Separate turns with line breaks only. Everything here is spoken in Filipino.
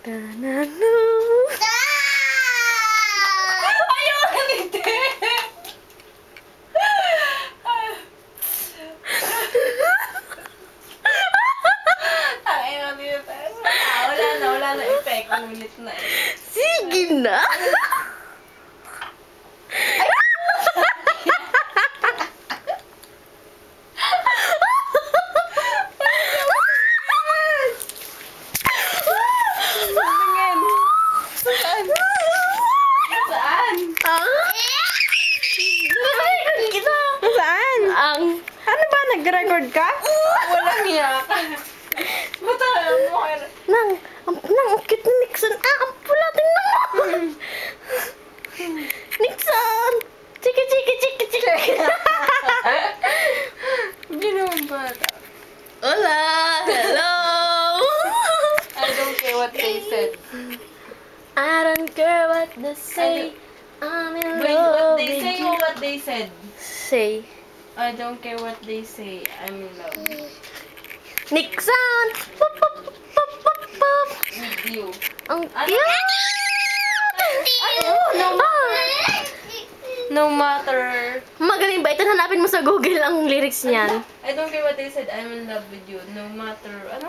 Ta-na-na.
Ayaw! Hindi! Ayaw, hindi pa. Wala na effect. Ulit na eh.
Sige na.
Saan?
Ang
Ano ba? Nag-record ka? Walang hiya ka. Ba't mo kayo?
nang ang cute ni Nixon. Ang pula tingnan mo. Nixon! Chiki chiki chiki chiki.
Ginawang bata.
Hola! Hello!
I don't care what they said.
I don't care what they say. I'm in
Wait,
love
what they
with
say
you.
or what they said?
Say.
I don't care what they say. I'm in love
Nixon! Pop, pop, pop, pop, pop.
with you.
Ang
Ano?
cute!
No matter.
Magaling ba? Ito hanapin mo sa Google ang lyrics niyan.
I don't care what they said. I'm in love with you. No matter. Ano?